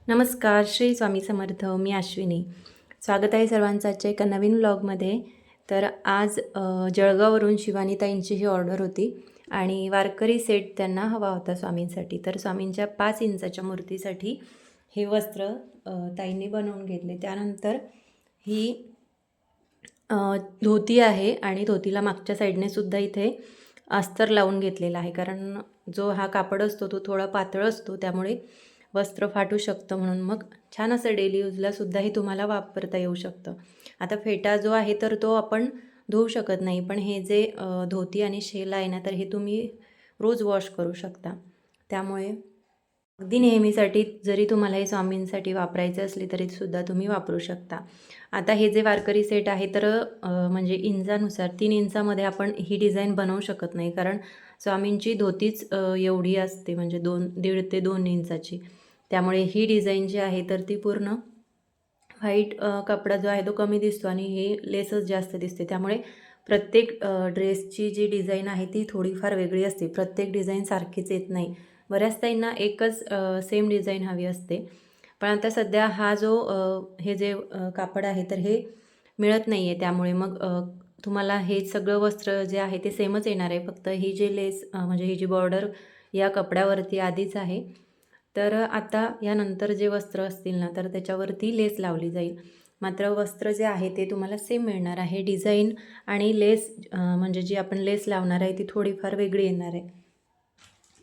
नमस्कार, श्री स्वामी समर्थ. मी अश्विनी. स्वागत आहे सर्वांचं आजच्या एका नवीन व्लॉगमध्ये. तर आज जळगाववरून शिवानीताईंची ही ऑर्डर होती आणि वारकरी सेट त्यांना हवा होता स्वामींसाठी. तर स्वामींच्या 5 इंचाच्या मूर्तीसाठी हे वस्त्र ताईंनी बनवून घेतले. त्यानंतर ही धोती आहे आणि धोतीला मागच्या साईडने सुद्धा इथे अस्तर लावून घेतलेला आहे, कारण जो हा कापड असतो तो थोडा पातळ असतो, त्यामुळे वस्त्र फाटू शकतं. म्हणून मग छान असं डेली यूजलासुद्धा हे तुम्हाला वापरता येऊ शकतं. आता फेटा जो आहे तर तो आपण धुवू शकत नाही, पण हे जे धोती आणि शेला आहे ना, तर हे तुम्ही रोज वॉश करू शकता. त्यामुळे अगदी नेहमीसाठी जरी तुम्हाला हे स्वामींसाठी वापरायचे असले तरीसुद्धा तुम्ही वापरू शकता. आता हे जे वारकरी सेट आहे तर म्हणजे इंचानुसार 3 इंचामध्ये आपण ही डिझाईन बनवू शकत नाही, कारण स्वामींची धोतीच एवढी असते, म्हणजे 1.5 ते 2 इंचाची. त्यामुळे ही डिझाईन जी आहे तर ती पूर्ण व्हाईट कपडा जो आहे तो कमी दिसतो आणि हे लेसच जास्त दिसते. त्यामुळे प्रत्येक ड्रेसची जी डिझाईन आहे ती थोडीफार वेगळी असते. प्रत्येक डिझाईन सारखीच येत नाही. बऱ्याच ताईंना एकच सेम डिझाईन हवी असते. पण आता सध्या हा जो हे जे कापड आहे तर हे मिळत नाही आहे. त्यामुळे मग तुम्हाला हे सगळं वस्त्र जे आहे ते सेमच येणार आहे. फक्त ही जी लेस म्हणजे ही जी बॉर्डर या कपड्यावरती आधीच आहे. तर आता यानंतर जे वस्त्र असतील ना तर त्याच्यावरती लेस लावली जाईल. मात्र वस्त्र जे आहे ते तुम्हाला सेम मिळणार आहे. डिझाईन आणि लेस म्हणजे जी आपण लेस लावणार आहे ती थोडीफार वेगळी येणार आहे.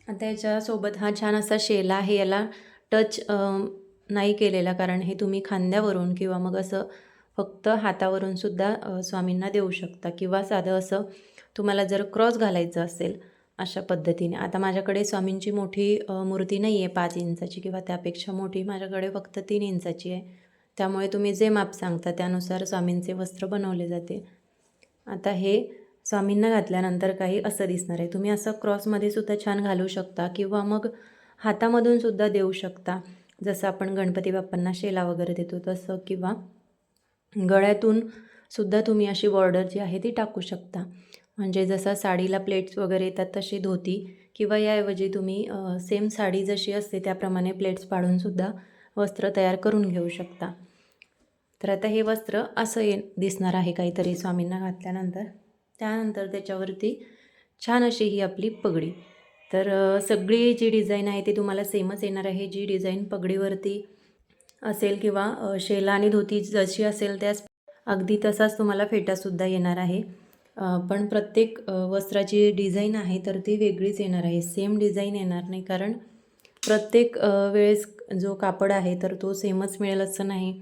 आता याच्यासोबत हा छान असा शेला आहे, याला टच नाही केलेला, कारण हे तुम्ही खांद्यावरून किंवा मग असं फक्त हातावरून सुद्धा स्वामींना देऊ शकता, किंवा साधं असं तुम्हाला जर क्रॉस घालायचं असेल अशा पद्धतीने. आता माझ्याकडे स्वामींची मोठी मूर्ती नाही आहे 5 इंचाची किंवा त्यापेक्षा मोठी, माझ्याकडे फक्त 3 इंचाची आहे. त्यामुळे तुम्ही जे माप सांगता त्यानुसार स्वामींचे वस्त्र बनवले जाते. आता हे स्वामींना घातल्यानंतर काही असं दिसणार आहे. तुम्ही असं क्रॉसमध्ये सुद्धा छान घालू शकता किंवा मग हातामधून सुद्धा देऊ शकता, जसं आपण गणपती बाप्पांना शेला वगैरे देतो तसं, किंवा गळ्यातून सुद्धा तुम्ही अशी बॉर्डर जी आहे ती टाकू शकता. म्हणजे जसं साडीला प्लेट्स वगैरे येतात तशी धोती, किंवा याऐवजी तुम्ही सेम साडी जशी असते त्याप्रमाणे प्लेट्स पाडूनसुद्धा वस्त्र तयार करून घेऊ शकता. तर आता हे वस्त्र असं दिसणार आहे काहीतरी स्वामींना घातल्यानंतर. त्यानंतर त्याच्यावरती छान अशी ही आपली पगडी. तर सगळी जी डिझाईन आहे ती तुम्हाला सेमच येणार आहे. जी डिझाईन पगडीवरती असेल किंवा शेला आणि धोती जशी असेल त्याच अगदी तसाच तुम्हाला फेटासुद्धा येणार आहे. पण प्रत्येक वस्त्राची डिझाईन आहे तर ती वेगळीच येणार आहे. सेम डिझाईन येणार नाही, कारण प्रत्येक वेळेस जो कापड आहे तर तो सेमच मिळेल असं नाही.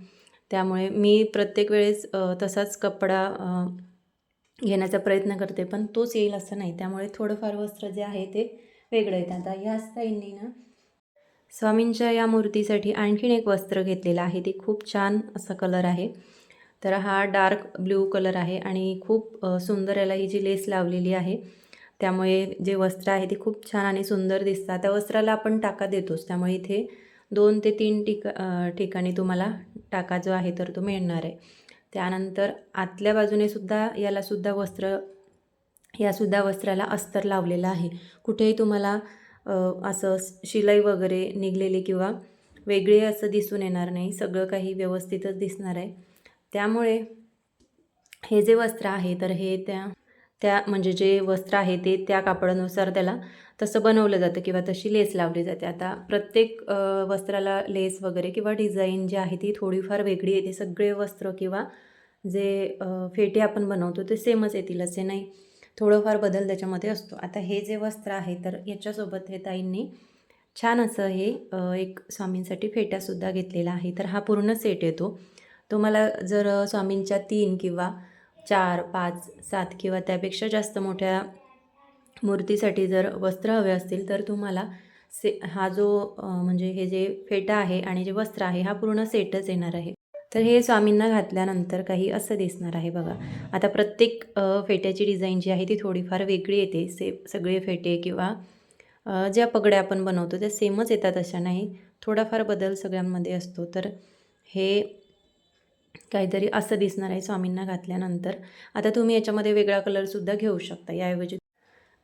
त्यामुळे मी प्रत्येक वेळेस तसाच कपडा घेण्याचा प्रयत्न करते, पण तोच येईल असं नाही. त्यामुळे थोडंफार वस्त्र जे आहे ते वेगळं येतं. आता ह्याच ताईंनी ना स्वामींच्या या मूर्तीसाठी आणखीन एक वस्त्र घेतलेलं आहे. ते खूप छान असा कलर आहे. तर हा डार्क ब्ल्यू कलर आहे आणि खूप सुंदर याला ही जी लेस लावलेली आहे, त्यामुळे जे वस्त्र आहे ते खूप छान आणि सुंदर दिसतं. त्या वस्त्राला आपण टाका देतोच, त्यामुळे इथे 2 ते 3 ठिकाणी तुम्हाला टाका जो आहे तर तो मिळणार आहे. त्यानंतर आतल्या बाजूने सुद्धा यालासुद्धा यासुद्धा वस्त्राला अस्तर लावलेलं आहे. कुठेही तुम्हाला असं शिलाई वगैरे निघलेली किंवा वेगळे असं दिसून येणार नाही. सगळं काही व्यवस्थितच दिसणार आहे. त्यामुळे हे जे वस्त्र आहे तर हे त्या म्हणजे जे वस्त्र आहे ते त्या कापडानुसार त्याला तसं बनवलं जातं किंवा तशी लेस लावली जाते. आता प्रत्येक वस्त्राला लेस वगैरे किंवा डिझाईन जी आहे ती थोडीफार वेगळी येते. सगळे वस्त्र किंवा जे फेटे आपण बनवतो ते सेमच येतील असे नाही, थोडंफार बदल त्याच्यामध्ये असतो. आता हे जे वस्त्र आहे तर याच्यासोबत हे ताईंनी छान असं हे एक स्वामींसाठी फेटासुद्धा घेतलेला आहे. तर हा पूर्ण सेट येतो. तुम्हाला जर स्वामींच्या 3 किंवा 4, 5, 7 किंवा त्यापेक्षा जास्त मोठ्या मूर्तीसाठी जर वस्त्र हवे असतील तर तुम्हाला हा जो म्हणजे हे जे फेटा आहे आणि जे वस्त्र आहे हा पूर्ण सेटच येणार आहे. तर हे स्वामींना घातल्यानंतर काही असं दिसणार आहे बघा. आता प्रत्येक फेट्याची डिझाईन जी आहे ती थोडीफार वेगळी येते. सगळे फेटे किंवा ज्या पगड्या आपण बनवतो त्या सेमच येतात अशा नाही, थोडाफार बदल सगळ्यांमध्ये असतो. तर हे काहीतरी असं दिसणार आहे स्वामींना घातल्यानंतर. आता तुम्ही याच्यामध्ये वेगळा कलरसुद्धा घेऊ शकता. याऐवजी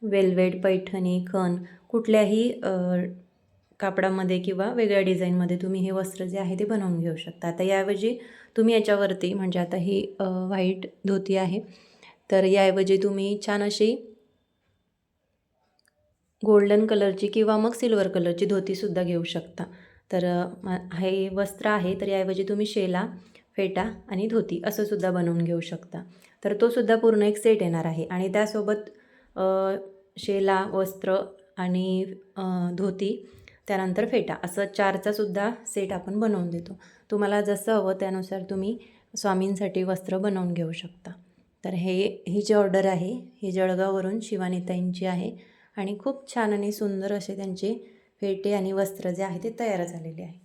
वेल्वेट, पैठणी, खण कुठल्याही कापडामध्ये किंवा वेगळ्या डिझाईनमध्ये तुम्ही हे वस्त्र जे आहे ते बनवून घेऊ शकता. आता याऐवजी तुम्ही याच्यावरती म्हणजे आता ही व्हाईट धोती आहे, तर याऐवजी तुम्ही छान अशी गोल्डन कलरची किंवा मग सिल्वर कलरची धोतीसुद्धा घेऊ शकता. तर हे वस्त्र आहे, तर याऐवजी तुम्ही शेला, फेटा आणि धोती असं सुद्धा बनवून घेऊ शकता. तर तो सुद्धा पूर्ण एक सेट येणार आहे आणि त्यासोबत शेला, वस्त्र आणि धोती, त्यानंतर फेटा असं 4चा सुद्धा सेट आपण बनवून देतो. तुम्हाला जसं हवं त्यानुसार तुम्ही स्वामींसाठी वस्त्र बनवून घेऊ शकता. तर ही जी ऑर्डर आहे ही जळगाववरून शिवानीताईंची आहे आणि खूप छान आणि सुंदर असे त्यांचे फेटे आणि वस्त्र जे आहे ते तयार झालेले आहे.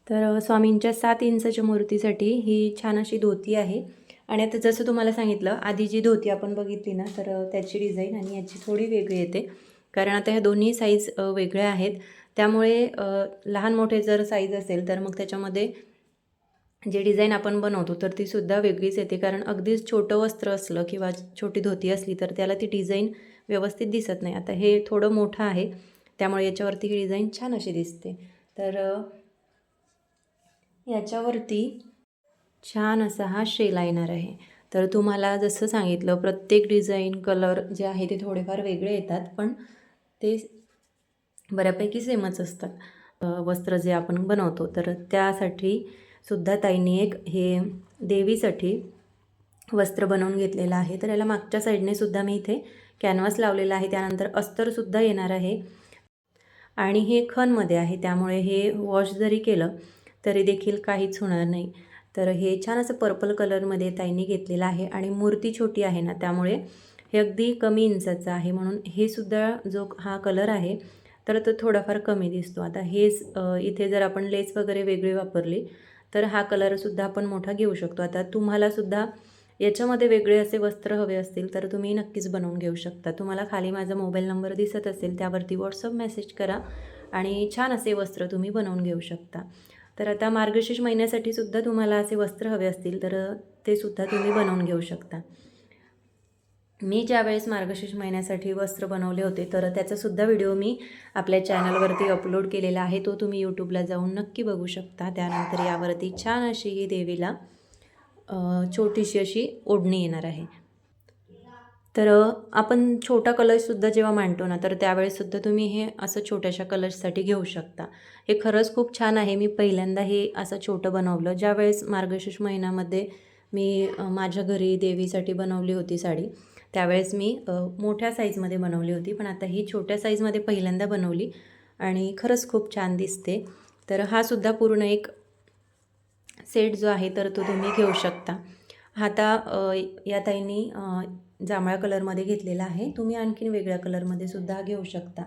तर स्वामींच्या 7 इंचाच्या मूर्तीसाठी ही छान अशी धोती आहे आणि आता जसं तुम्हाला सांगितलं आधी जी धोती आपण बघितली ना, तर त्याची डिझाईन आणि याची थोडी वेगळी येते, कारण आता ह्या दोन्ही साईज वेगळ्या आहेत. त्यामुळे लहान मोठे जर साईज असेल तर मग त्याच्यामध्ये जे डिझाईन आपण बनवतो तर ती सुद्धा वेगळीच येते, कारण अगदीच छोटं वस्त्र असलं किंवा छोटी धोती असली तर त्याला ती डिझाईन व्यवस्थित दिसत नाही. आता हे थोडं मोठं आहे त्यामुळे याच्यावरती ही डिझाईन छान अशी दिसते. तर याच्यावरती छान असा हा शेला येणार आहे. तर तुम्हाला जसं सांगितलं प्रत्येक डिझाईन, कलर जे आहे ते थोडेफार वेगळे येतात, पण ते बऱ्यापैकी सेमच असतात वस्त्र जे आपण बनवतो. तर त्यासाठी सुद्धा ताईंनी एक हे देवीसाठी वस्त्र बनवून घेतलेलं आहे. तर याला मागच्या साईडने सुद्धा मी इथे कॅनव्हास लावलेला आहे. त्यानंतर अस्तरसुद्धा येणार आहे आणि हे खणमध्ये आहे, त्यामुळे हे वॉश जरी केलं तरी देखील काहीच होणार नाही. तर हे छान असं पर्पल कलरमध्ये ताईंनी घेतलेलं आहे आणि मूर्ती छोटी आहे ना, त्यामुळे हे अगदी कमी इंचाचं आहे, म्हणून हे सुद्धा जो हा कलर आहे तर तो थोडाफार कमी दिसतो. आता हेच इथे जर आपण लेस वगैरे वेगळी वापरली तर हा कलरसुद्धा आपण मोठा घेऊ शकतो. आता तुम्हालासुद्धा याच्यामध्ये वेगळे असे वस्त्र हवे असतील तर तुम्ही नक्कीच बनवून घेऊ शकता. तुम्हाला खाली माझा मोबाईल नंबर दिसत असेल त्यावरती व्हॉट्सअप मेसेज करा आणि छान असे वस्त्र तुम्ही बनवून घेऊ शकता. तर आता मार्गशीर्ष महिन्यासाठी सुद्धा तुम्हाला असे वस्त्र हवे असतील तर ते सुद्धा तुम्ही बनवून घेऊ शकता. मी ज्यावेळेस मार्गशीर्ष महिन्यासाठी वस्त्र बनवले होते तर त्याचासुद्धा व्हिडिओ मी आपल्या चॅनलवरती अपलोड केलेला आहे, तो तुम्ही यूट्यूबला जाऊन नक्की बघू शकता. त्यानंतर यावरती छान अशी ही देवीला छोटीशी अशी ओढणी येणार आहे. तर आपण छोटा कलशसुद्धा जेव्हा मांडतो ना, तर त्यावेळेससुद्धा तुम्ही हे असं छोट्याशा कलशसाठी घेऊ शकता. हे खरंच खूप छान आहे. मी पहिल्यांदा हे असं छोटं बनवलं ज्यावेळेस मार्गशीर्ष महिन्यामध्ये मी माझ्या घरी देवीसाठी बनवली होती साडी, त्यावेळेस मी मोठ्या साईजमध्ये बनवली होती, पण आता ही छोट्या साईजमध्ये पहिल्यांदा बनवली आणि खरंच खूप छान दिसते. तर हा सुद्धा पूर्ण एक सेट जो आहे तर तो तुम्ही घेऊ शकता. आता या ताईंनी जांभळ्या कलरमध्ये घेतलेला आहे, तुम्ही आणखीन वेगळ्या कलरमध्ये सुद्धा घेऊ शकता.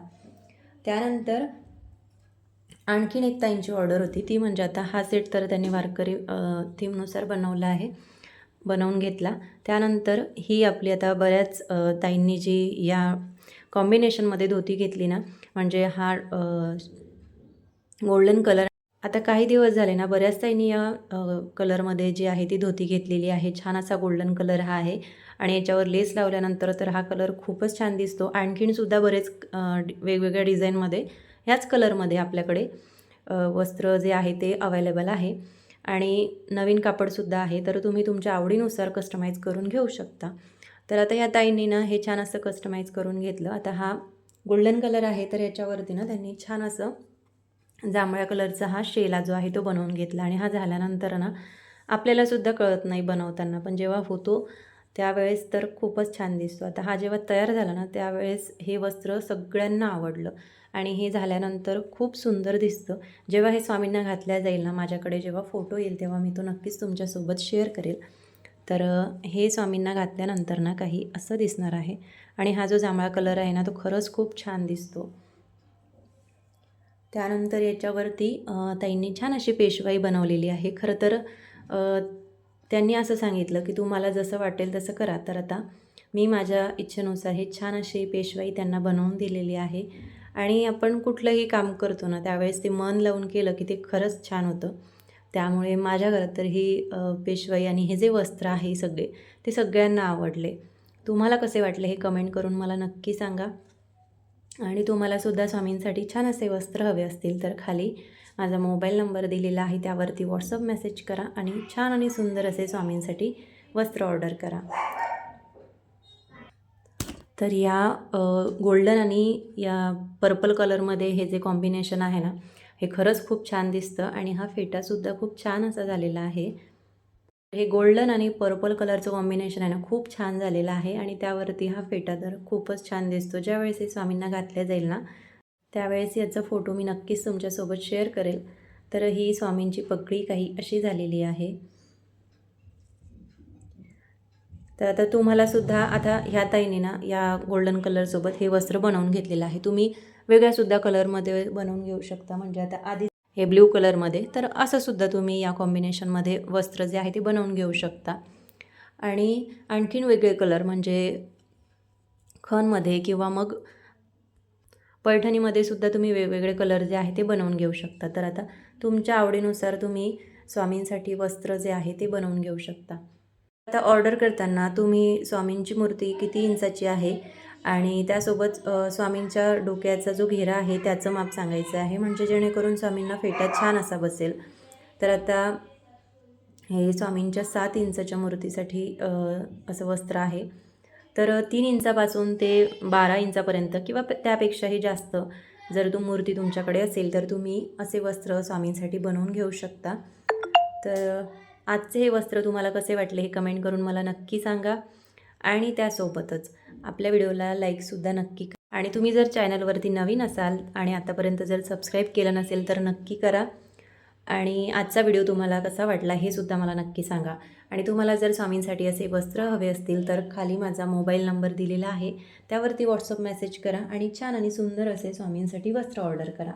त्यानंतर आणखीन एक ताईंची ऑर्डर होती, ती म्हणजे आता हा सेट तर त्यांनी वारकरी थीमनुसार बनवला आहे, बनवून घेतला. त्यानंतर ही आपली आता बऱ्याच ताईंनी जी या कॉम्बिनेशनमध्ये धोती घेतली ना, म्हणजे हा गोल्डन कलर, आता काही दिवस झाले ना बऱ्याच ताईंनी या कलरमध्ये जी आहे ती धोती घेतलेली आहे. छान असा गोल्डन कलर हा आहे आणि याच्यावर लेस लावल्यानंतर तर हा कलर खूपच छान दिसतो. आणखीनसुद्धा बरेच वेगवेगळ्या डिझाईनमध्ये ह्याच कलरमध्ये आपल्याकडे वस्त्र जे आहे ते अवेलेबल आहे आणि नवीन कापडसुद्धा आहे, तर तुम्ही तुमच्या आवडीनुसार कस्टमाइज करून घेऊ शकता. तर आता ह्या ताईंनी ना हे छान असं कस्टमाइज करून घेतलं. आता हा गोल्डन कलर आहे तर याच्यावरती ना त्यांनी छान असं जांभळ्या कलरचा हा शेला जो आहे तो बनवून घेतला आणि हा झाल्यानंतर ना आपल्यालासुद्धा कळत नाही बनवताना, पण जेव्हा होतो त्यावेळेस तर खूपच छान दिसतो. आता हा जेव्हा तयार झाला ना त्यावेळेस हे वस्त्र सगळ्यांना आवडलं आणि हे झाल्यानंतर खूप सुंदर दिसतं. जेव्हा हे स्वामींना घातल्या जाईल ना, माझ्याकडे जेव्हा फोटो येईल तेव्हा मी तो नक्कीच तुमच्यासोबत शेअर करेल. तर हे स्वामींना घातल्यानंतर ना काही असं दिसणार आहे आणि हा जो जांभळा कलर आहे ना तो खरंच खूप छान दिसतो. त्यानंतर याच्यावरती ताईंनी छान अशी पेशवाई बनवलेली आहे. खरं तर त्यांनी असं सांगितलं की तुम्हाला जसं वाटेल तसं करा. तर आता मी माझ्या इच्छेनुसार हे छान अशी पेशवाई त्यांना बनवून दिलेली आहे आणि आपण कुठलंही काम करतो ना त्यावेळेस ते मन लावून केलं की ते खरंच छान होतं. त्यामुळे माझ्या घरात तर ही पेशवाई आणि हे जे वस्त्र आहे सगळे ते सगळ्यांना आवडले. तुम्हाला कसे वाटले हे कमेंट करून मला नक्की सांगा. आणि तुम्हालासुद्धा स्वामींसाठी छान असे वस्त्र हवे असतील तर खाली माझा मोबाईल नंबर दिलेला आहे, त्यावरती व्हॉट्सअप मेसेज करा आणि छान आणि सुंदर असे स्वामींसाठी वस्त्र ऑर्डर करा. तर या गोल्डन आणि या पर्पल कलरमध्ये हे जे कॉम्बिनेशन आहे ना, हे खरंच खूप छान दिसतं आणि हा फेटासुद्धा खूप छान असा झालेला आहे. हे गोल्डन आणि पर्पल कलरचं कॉम्बिनेशन आहे ना, खूप छान झालेलं आहे आणि त्यावरती हा फेटा तर खूपच छान दिसतो. ज्यावेळेस हे स्वामींना घातल्या जाईल ना, त्यावेळेस याचा फोटो मी नक्कीच तुमच्यासोबत शेअर करेल. तर ही स्वामींची पगडी काही अशी झालेली आहे. तर आता तुम्हालासुद्धा आता ह्या ताईने ना या गोल्डन कलरसोबत हे वस्त्र बनवून घेतलेलं आहे. तुम्ही वेगळ्यासुद्धा कलरमध्ये बनवून घेऊ शकता. म्हणजे आता आधी हे ब्ल्यू कलरमध्ये, तर असंसुद्धा तुम्ही या कॉम्बिनेशनमध्ये वस्त्र जे आहे ते बनवून घेऊ शकता. आणि आणखीन वेगळे कलर म्हणजे खणमध्ये किंवा मग पैठणीमध्ये सुद्धा तुम्ही वेगवेगळे कलर जे आहे ते बनवून घेऊ शकता. तर आता तुमच्या आवडीनुसार तुम्ही स्वामींसाठी वस्त्र जे आहे ते बनवून घेऊ शकता. आता ऑर्डर करताना तुम्ही स्वामींची मूर्ती किती इंचाची आहे आणि त्यासोबत स्वामींच्या डोक्याचा जो घेरा आहे त्याचं माप सांगायचं आहे, म्हणजे जेणेकरून स्वामींना फेटा छान असा बसेल. तर आता हे स्वामींच्या 7 इंचाच्या मूर्तीसाठी असं वस्त्र आहे. तर 3 इंचापासून ते 12 इंचापर्यंत किंवा त्यापेक्षाही जास्त जर मूर्ती तुमच्याकडे असेल तर तुम्ही असे वस्त्र स्वामींसाठी बनवून घेऊ शकता. तर आजचे हे वस्त्र तुम्हाला कसे वाटले हे कमेंट करून मला नक्की सांगा आणि त्यासोबतच आपल्या व्हिडिओला लाईकसुद्धा नक्की करा. आणि तुम्ही जर चॅनलवरती नवीन असाल आणि आतापर्यंत जर सबस्क्राईब केलं नसेल तर नक्की करा. आणि आजचा व्हिडिओ तुम्हाला कसा वाटला हे सुद्धा मला नक्की सांगा. आणि तुम्हाला जर स्वामींसाठी असे वस्त्र हवे असतील तर खाली माझा मोबाईल नंबर दिलेला आहे, त्यावरती व्हॉट्सअप मेसेज करा आणि छान आणि सुंदर असे स्वामींसाठी वस्त्र ऑर्डर करा.